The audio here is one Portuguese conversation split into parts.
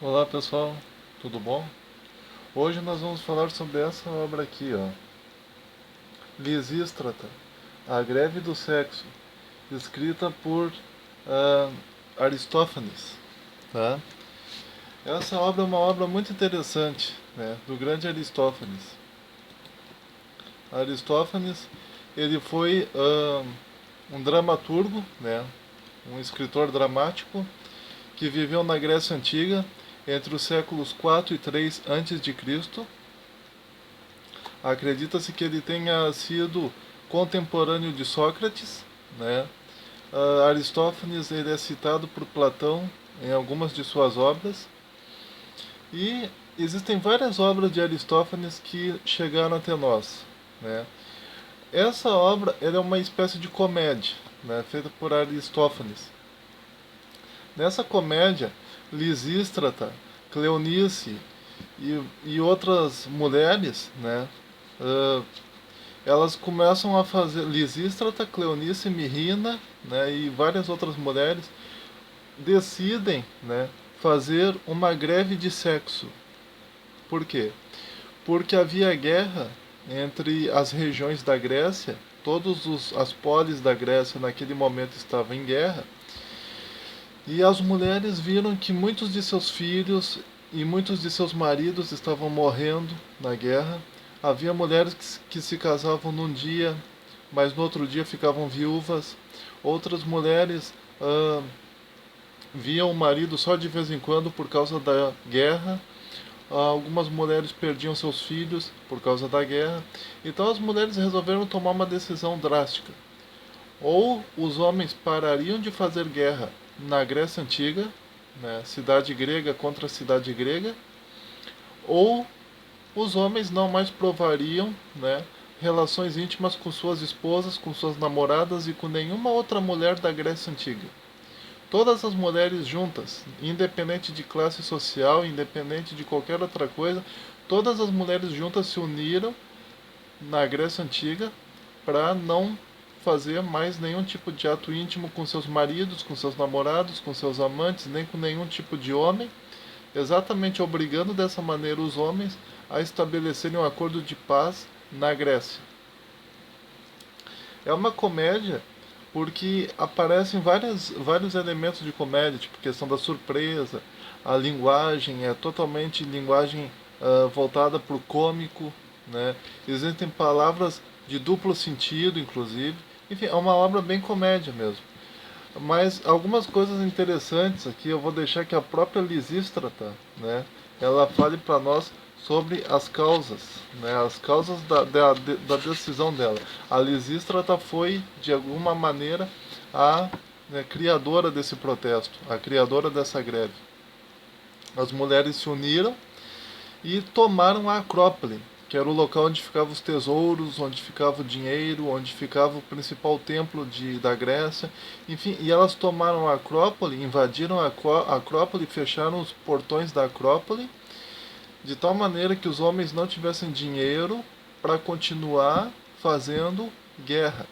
Olá pessoal, tudo bom? Hoje nós vamos falar sobre essa obra aqui, ó. Lisístrata, A Greve do Sexo, escrita por ah, Aristófanes, tá? Essa obra é uma obra muito interessante, né, do grande Aristófanes. Aristófanes, ele foi um dramaturgo, né, um escritor dramático que viveu na Grécia Antiga entre os séculos 4 e 3 antes de Cristo. Acredita-se que ele tenha sido contemporâneo de Sócrates, né? Aristófanes ele é citado por Platão em algumas de suas obras e existem várias obras de Aristófanes que chegaram até nós, né? Essa obra ela é uma espécie de comédia, né, feita por Aristófanes. Nessa comédia, Lisístrata, Cleonice e outras mulheres, né, uh, elas começam a fazer Lisístrata, Cleonice, Mirrina, né, e várias outras mulheres decidem, né, fazer uma greve de sexo. Por quê? Porque havia guerra entre as regiões da Grécia, todas as polis da Grécia naquele momento estavam em guerra, e as mulheres viram que muitos de seus filhos e muitos de seus maridos estavam morrendo na guerra. Havia mulheres que se casavam num dia, mas no outro dia ficavam viúvas. Outras mulheres viam o marido só de vez em quando por causa da guerra. Algumas mulheres perdiam seus filhos por causa da guerra. Então as mulheres resolveram tomar uma decisão drástica. Ou os homens parariam de fazer guerra na Grécia Antiga, né, cidade grega contra cidade grega, ou os homens não mais provariam, né, relações íntimas com suas esposas, com suas namoradas e com nenhuma outra mulher da Grécia Antiga. Todas as mulheres juntas, independente de classe social, independente de qualquer outra coisa, todas as mulheres juntas se uniram na Grécia Antiga para não fazer mais nenhum tipo de ato íntimo com seus maridos, com seus namorados, com seus amantes, nem com nenhum tipo de homem, exatamente obrigando dessa maneira os homens a estabelecerem um acordo de paz na Grécia. É uma comédia porque aparecem vários elementos de comédia, tipo questão da surpresa, a linguagem é totalmente linguagem voltada para o cômico, né? Existem palavras de duplo sentido, inclusive. Enfim, é uma obra bem comédia mesmo. Mas algumas coisas interessantes aqui eu vou deixar que a própria Lisístrata, né, ela fale para nós sobre as causas, né, as causas da decisão dela. A Lisístrata foi, de alguma maneira, a criadora desse protesto, a criadora dessa greve. As mulheres se uniram e tomaram a Acrópole, que era o local onde ficavam os tesouros, onde ficava o dinheiro, onde ficava o principal templo da Grécia. Enfim, e elas tomaram a Acrópole, invadiram a Acrópole, fecharam os portões da Acrópole, de tal maneira que os homens não tivessem dinheiro para continuar fazendo guerra,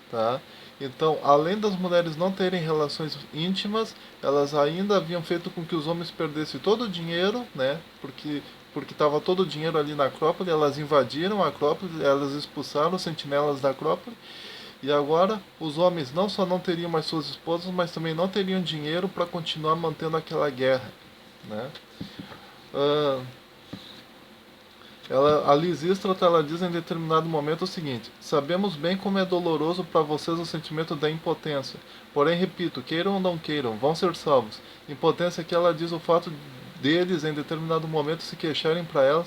tá? Então, além das mulheres não terem relações íntimas, elas ainda haviam feito com que os homens perdessem todo o dinheiro, né? Porque estava todo o dinheiro ali na Acrópole, elas invadiram a Acrópole, elas expulsaram os sentinelas da Acrópole, e agora os homens não só não teriam mais suas esposas, mas também não teriam dinheiro para continuar mantendo aquela guerra, né? Ah, a Lisístrata ela diz em determinado momento o seguinte: sabemos bem como é doloroso para vocês o sentimento da impotência. Porém, repito, queiram ou não queiram, vão ser salvos. Impotência que ela diz o fato deles em determinado momento se queixarem para elas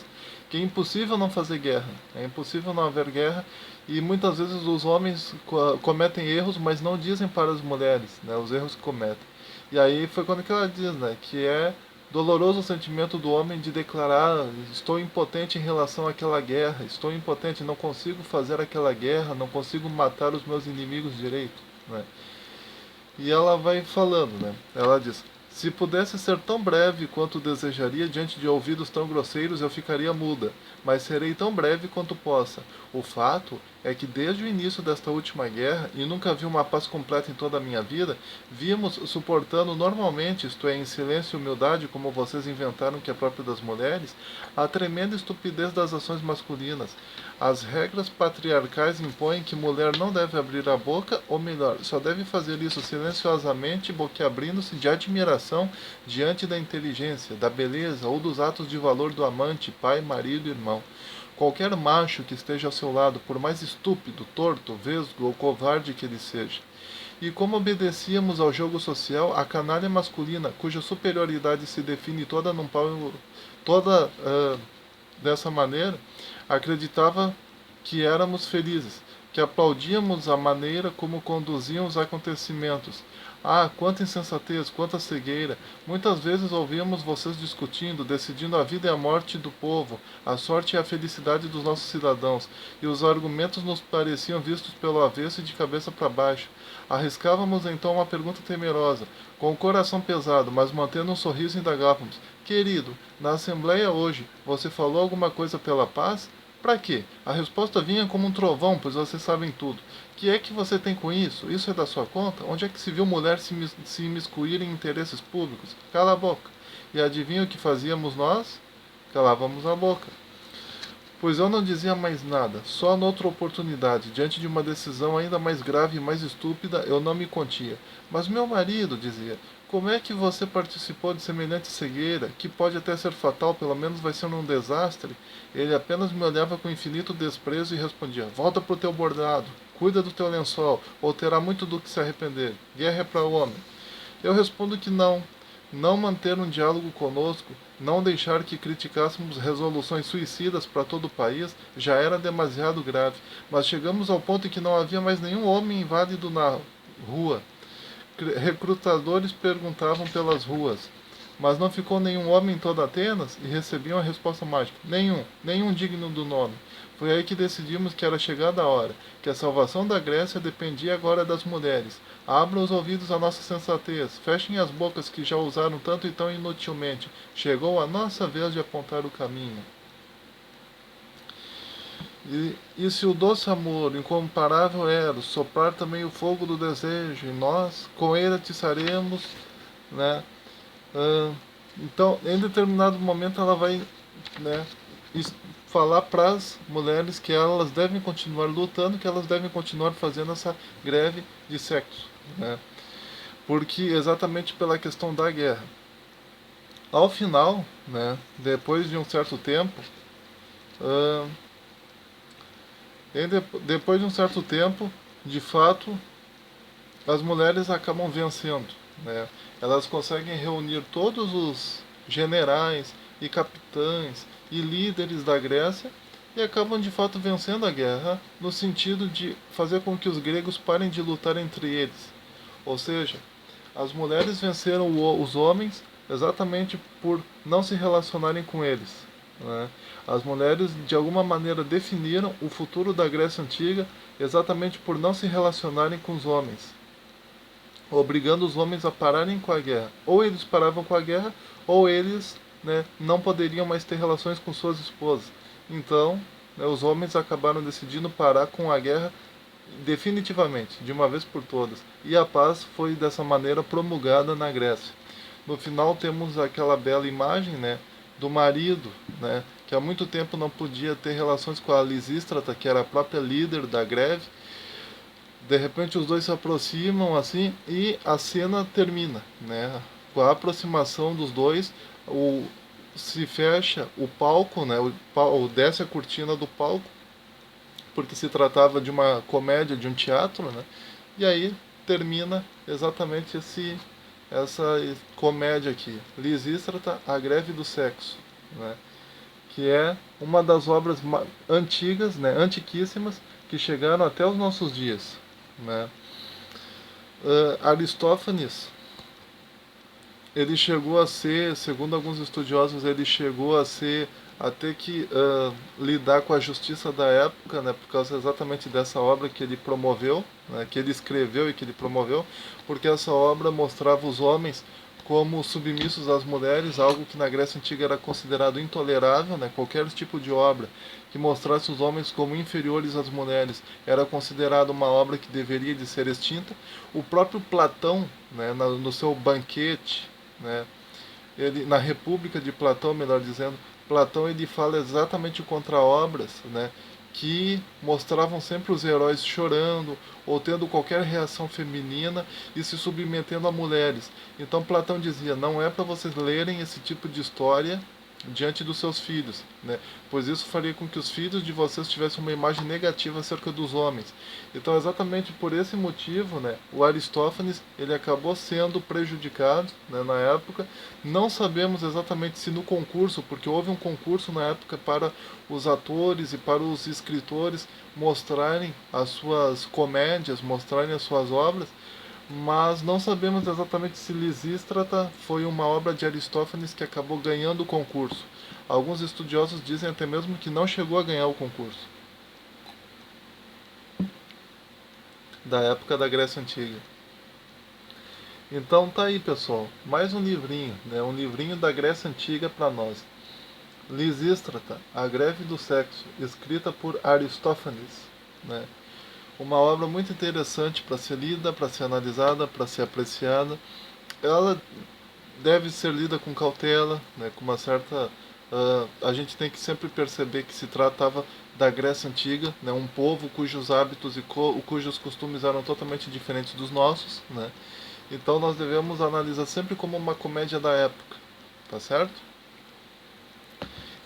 que é impossível não fazer guerra, é impossível não haver guerra, e muitas vezes os homens cometem erros, mas não dizem para as mulheres, né, os erros que cometem. E aí foi quando que ela diz, né, que é doloroso o sentimento do homem de declarar: estou impotente em relação àquela guerra, estou impotente, não consigo fazer aquela guerra, não consigo matar os meus inimigos direito, né? E ela vai falando, né? Ela diz: Se pudesse ser tão breve quanto desejaria diante de ouvidos tão grosseiros, eu ficaria muda, mas serei tão breve quanto possa. O fato é que desde o início desta última guerra, e nunca vi uma paz completa em toda a minha vida, vimos suportando normalmente, isto é, em silêncio e humildade, como vocês inventaram que é próprio das mulheres, a tremenda estupidez das ações masculinas. As regras patriarcais impõem que mulher não deve abrir a boca, ou melhor, só deve fazer isso silenciosamente, boquiabrindo-se de admiração diante da inteligência, da beleza ou dos atos de valor do amante, pai, marido e irmão. Qualquer macho que esteja ao seu lado, por mais estúpido, torto, vesgo ou covarde que ele seja. E como obedecíamos ao jogo social, a canalha masculina, cuja superioridade se define toda num pau, toda dessa maneira, acreditava que éramos felizes, que aplaudíamos a maneira como conduziam os acontecimentos. Ah, quanta insensatez, quanta cegueira! Muitas vezes ouvíamos vocês discutindo, decidindo a vida e a morte do povo, a sorte e a felicidade dos nossos cidadãos, e os argumentos nos pareciam vistos pelo avesso e de cabeça para baixo. Arriscávamos então uma pergunta temerosa. Com o coração pesado, mas mantendo um sorriso, indagávamos: Querido, na Assembleia hoje, você falou alguma coisa pela paz? Para quê? A resposta vinha como um trovão, pois vocês sabem tudo. Que é que você tem com isso? Isso é da sua conta? Onde é que se viu mulher se imiscuir em interesses públicos? Cala a boca. E adivinha o que fazíamos nós? Calávamos a boca. Pois eu não dizia mais nada, só noutra oportunidade, diante de uma decisão ainda mais grave e mais estúpida, eu não me contia. Mas meu marido, dizia, como é que você participou de semelhante cegueira, que pode até ser fatal, pelo menos vai ser um desastre? Ele apenas me olhava com infinito desprezo e respondia, volta pro teu bordado, cuida do teu lençol, ou terá muito do que se arrepender. Guerra é para o homem. Eu respondo que não. Não manter um diálogo conosco, não deixar que criticássemos resoluções suicidas para todo o país, já era demasiado grave. Mas chegamos ao ponto em que não havia mais nenhum homem inválido na rua. Recrutadores perguntavam pelas ruas. Mas não ficou nenhum homem em toda Atenas e recebiam a resposta mágica: nenhum, nenhum digno do nome. Foi aí que decidimos que era chegada a hora, que a salvação da Grécia dependia agora das mulheres. Abram os ouvidos à nossa sensatez, fechem as bocas que já usaram tanto e tão inutilmente. Chegou a nossa vez de apontar o caminho. E se o doce amor, incomparável Eros, soprar também o fogo do desejo, e nós com ele atiçaremos, né? Então, em determinado momento, ela vai, né, falar para as mulheres que elas devem continuar lutando, que elas devem continuar fazendo essa greve de sexo, né? Porque exatamente pela questão da guerra. Ao final, né, depois de um certo tempo, uh, depois de um certo tempo, de fato, as mulheres acabam vencendo, né? Elas conseguem reunir todos os generais e capitães e líderes da Grécia e acabam de fato vencendo a guerra no sentido de fazer com que os gregos parem de lutar entre eles. Ou seja, as mulheres venceram os homens exatamente por não se relacionarem com eles, né? As mulheres de alguma maneira definiram o futuro da Grécia Antiga exatamente por não se relacionarem com os homens, obrigando os homens a pararem com a guerra. Ou eles paravam com a guerra, ou eles, né, não poderiam mais ter relações com suas esposas. Então, né, os homens acabaram decidindo parar com a guerra definitivamente, de uma vez por todas. E a paz foi dessa maneira promulgada na Grécia. No final temos aquela bela imagem, né, do marido, né, que há muito tempo não podia ter relações com a Lisístrata, que era a própria líder da greve. De repente os dois se aproximam assim e a cena termina, né? Com a aproximação dos dois, se fecha o palco, né? Desce a cortina do palco, porque se tratava de uma comédia, de um teatro, né? E aí termina exatamente essa comédia aqui, Lisístrata, a greve do sexo, né? Que é uma das obras antigas, né? Antiquíssimas, que chegaram até os nossos dias, né? Aristófanes, ele chegou a ser, segundo alguns estudiosos, ele chegou a ser a ter que lidar com a justiça da época, né, por causa exatamente dessa obra que ele promoveu, né, que ele escreveu e que ele promoveu, porque essa obra mostrava os homens como submissos às mulheres, algo que na Grécia Antiga era considerado intolerável, né? Qualquer tipo de obra que mostrasse os homens como inferiores às mulheres era considerado uma obra que deveria de ser extinta. O próprio Platão, né, no seu banquete, né, ele, na República de Platão, melhor dizendo, Platão ele fala exatamente contra obras, né, que mostravam sempre os heróis chorando ou tendo qualquer reação feminina e se submetendo a mulheres. Então Platão dizia, não é para vocês lerem esse tipo de história diante dos seus filhos, né? Pois isso faria com que os filhos de vocês tivessem uma imagem negativa acerca dos homens. Então, exatamente por esse motivo, né, o Aristófanes ele acabou sendo prejudicado, né, na época. Não sabemos exatamente se no concurso, porque houve um concurso na época para os atores e para os escritores mostrarem as suas comédias, mostrarem as suas obras, mas não sabemos exatamente se Lisístrata foi uma obra de Aristófanes que acabou ganhando o concurso. Alguns estudiosos dizem até mesmo que não chegou a ganhar o concurso, da época da Grécia Antiga. Então tá aí, pessoal, mais um livrinho, né? Um livrinho da Grécia Antiga para nós. Lisístrata, A Greve do Sexo, escrita por Aristófanes, né? Uma obra muito interessante para ser lida, para ser analisada, para ser apreciada. Ela deve ser lida com cautela, né, com uma certa. A gente tem que sempre perceber que se tratava da Grécia Antiga, né, um povo cujos hábitos e cujos costumes eram totalmente diferentes dos nossos, né? Então nós devemos analisar sempre como uma comédia da época, tá certo?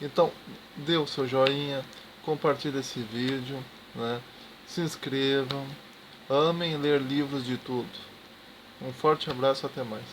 Então, dê o seu joinha, compartilhe esse vídeo, né? Se inscrevam, amem ler livros de tudo. Um forte abraço, até mais.